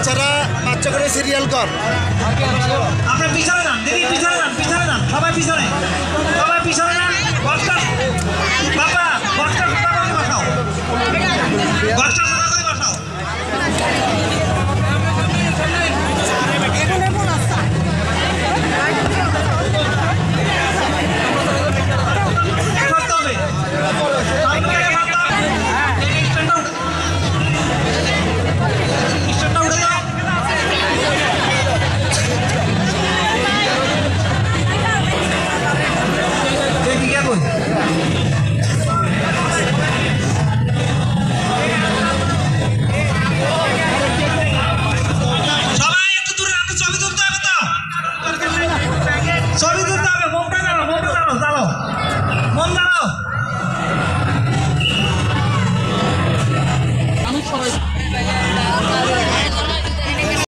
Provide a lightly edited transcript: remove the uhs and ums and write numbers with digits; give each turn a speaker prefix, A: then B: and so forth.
A: বাচ্চারা বাচ্চা করে সিরিয়াল কর।
B: আপনার পিছনে যান দিদি, পিছনে যান, পিছনে যান, সবাই পিছনে, সবাই পিছনে যান। বক্সটা বাবা, বক্সটা সোজা করে বসাও, বক্সটা সোজা করে বসাও।